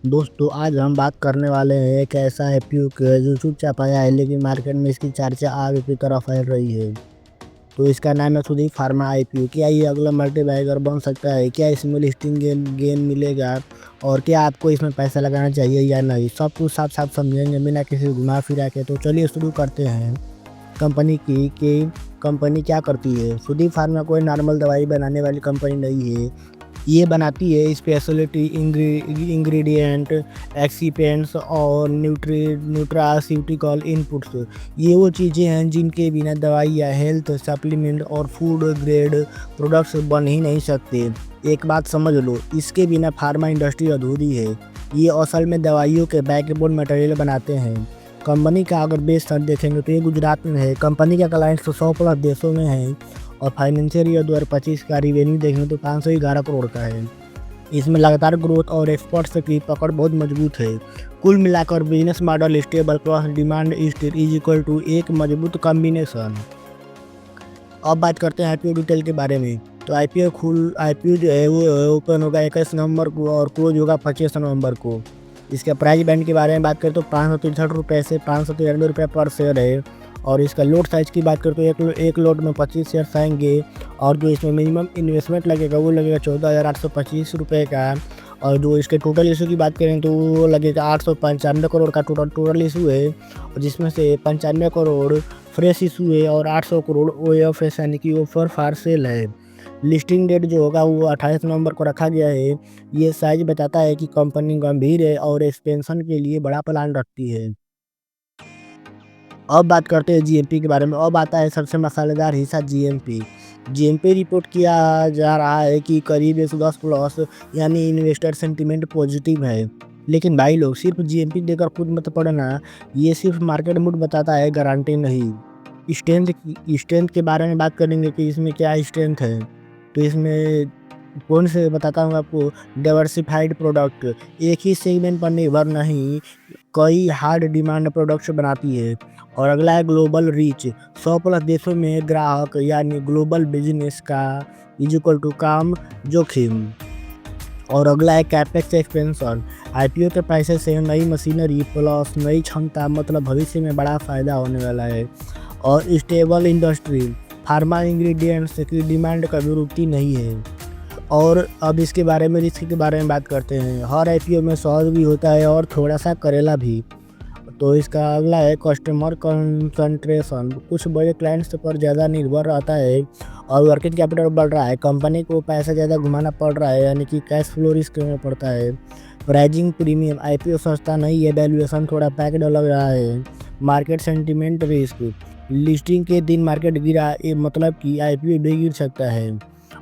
दोस्तों आज हम बात करने वाले हैं एक ऐसा आईपीओ का जो चुपचाप आया है लेकिन मार्केट में इसकी चर्चा आगे की तरफ फैल रही है। तो इसका नाम है सुदीप फार्मा आईपीओ। क्या ये अगला मल्टीबैगर बन सकता है? क्या इसमें लिस्टिंग गेन मिलेगा? और क्या आपको इसमें पैसा लगाना चाहिए या नहीं? सब कुछ साफ साफ समझेंगे बिना किसी घुमा फिरा के। तो चलिए शुरू करते हैं। कंपनी की कि कंपनी क्या करती है। सुदीप फार्मा कोई नॉर्मल दवाई बनाने वाली कंपनी नहीं है। ये बनाती है स्पेशलिटी इंग्रेडिएंट, एक्सीपेंट्स और न्यूट्रास्यूटिकल इनपुट्स। ये वो चीज़ें हैं जिनके बिना दवाई या हेल्थ सप्लीमेंट और फूड ग्रेड प्रोडक्ट्स बन ही नहीं सकते। एक बात समझ लो, इसके बिना फार्मा इंडस्ट्री अधूरी है। ये असल में दवाइयों के बैकबोन मटेरियल बनाते हैं। कंपनी का अगर बेस देखेंगे तो ये गुजरात में है। कंपनी का क्लाइंट्स तो 100+ देशों में है और फाइनेंशियल ईयर 2025 का रिवेन्यू देखेंगे तो 511 करोड़ का है। इसमें लगातार ग्रोथ और एक्सपोर्ट्स की पकड़ बहुत मजबूत है। कुल मिलाकर business model stable plus demand स्थिर इज इक्वल टू एक मजबूत कॉम्बिनेशन। अब बात करते हैं आईपीओ डिटेल के बारे में। तो आईपीओ जो है वो ओपन होगा 21 नवंबर को और क्लोज होगा 25 नवंबर को। इसका प्राइस बैंड के बारे में बात करें तो 563 रुपये से 593 रुपये पर शेयर है। और इसका लोड साइज़ की बात करें तो एक लोड में 25 शेयर्स आएंगे। और जो इसमें मिनिमम इन्वेस्टमेंट लगेगा वो लगेगा 14,825 रुपये का। और जो इसके टोटल इशू की बात करें तो वो लगेगा 895 करोड़ का टोटल इशू है। और जिसमें से 95 करोड़ फ्रेश इशू है और 800 करोड़ OFS यानी कि ऑफर फॉर सेल है। लिस्टिंग डेट जो होगा वो 28 नवंबर को रखा गया है। ये साइज बताता है कि कंपनी गंभीर है और एक्सपेंशन के लिए बड़ा प्लान रखती है। अब बात करते हैं जीएमपी के बारे में। अब आता है सबसे मसालेदार हिस्सा जीएमपी। जीएमपी रिपोर्ट किया जा रहा है कि करीब 110+ यानी इन्वेस्टर सेंटिमेंट पॉजिटिव है। लेकिन भाई लोग सिर्फ जीएमपी देकर खुद मत पढ़ना। ये सिर्फ मार्केट मूड बताता है, गारंटी नहीं। स्ट्रेंथ के बारे में बात करेंगे कि इसमें क्या स्ट्रेंथ है। तो इसमें कौन से बताता हूँ आपको। डाइवर्सिफाइड प्रोडक्ट, एक ही सेगमेंट पर निर्भर नहीं, कई हार्ड डिमांड प्रोडक्ट्स बनाती है। और अगला है ग्लोबल रीच, 100+ देशों में ग्राहक यानी ग्लोबल बिजनेस का इज इक्वल टू काम जोखिम। और अगला है कैपेक्स एक्सपेंशन, आईपीओ के पैसे से नई मशीनरी प्लस नई क्षमता, मतलब भविष्य में बड़ा फ़ायदा होने वाला है। और स्टेबल इंडस्ट्री, फार्मा इंग्रेडिएंट्स की डिमांड कभी रुकती नहीं है। और अब इसके बारे में रिस्क के बारे में बात करते हैं। हर आईपीओ में सौद भी होता है और थोड़ा सा करेला भी। तो इसका अगला है कस्टमर कंसंट्रेशन, कुछ बड़े क्लाइंट्स पर ज़्यादा निर्भर रहता है। और वर्किंग कैपिटल बढ़ रहा है, कंपनी को पैसा ज़्यादा घुमाना पड़ रहा है यानी कि कैश फ्लो रिस्क में पड़ता है। प्राइजिंग प्रीमियम, आईपीओ सस्ता नहीं है, वैल्यूएशन थोड़ा पैक्ड लग रहा है। मार्केट सेंटिमेंट रिस्क, लिस्टिंग के दिन मार्केट गिरा, ये मतलब कि आईपीओ भी गिर सकता है।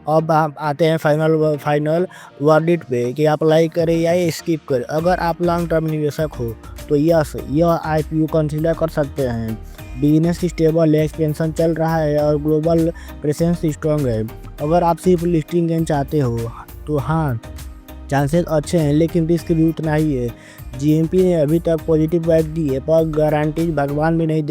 अब आप आते हैं फाइनल वर्डिक्ट पे कि आप लाइक करें या स्किप करें। अगर आप लॉन्ग टर्म निवेशक हो तो यह आईपीओ कंसीडर कर सकते हैं। बिजनेस स्टेबल है, एक्सपेंशन चल रहा है और ग्लोबल प्रेजेंस स्ट्रॉन्ग है। अगर आप सिर्फ लिस्टिंग गेन चाहते हो तो हाँ, चांसेस अच्छे हैं लेकिन रिस्क भी उतना ही है। जीएमपी ने अभी तक पॉजिटिव वाइब दी है पर गारंटी भगवान भी नहीं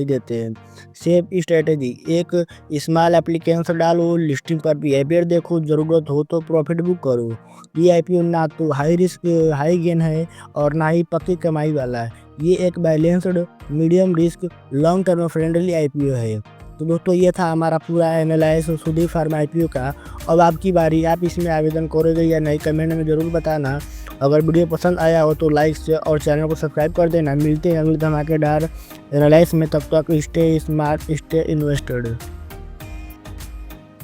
देते हैं। सेफ स्ट्रेटेजी, एक स्मॉल एप्लीकेशन डालो, लिस्टिंग पर बिहेवियर देखो, ज़रूरत हो तो प्रॉफिट बुक करो। ये आईपीओ ना तो हाई रिस्क हाई गेन है और ना ही पक्की कमाई वाला है। ये एक balanced medium risk long term friendly IPO है। तो दोस्तों ये था हमारा पूरा एनालाइसिस सुदीप फार्मा आईपीओ का। अब आपकी बारी, आप इसमें आवेदन करोगे या नहीं कमेंट में ज़रूर बताना। अगर वीडियो पसंद आया हो तो लाइक से और चैनल को सब्सक्राइब कर देना। मिलते हैं अगले धमाकेदार एनालाइसिस में, तब तक स्टे स्मार्ट, स्टे इन्वेस्टेड।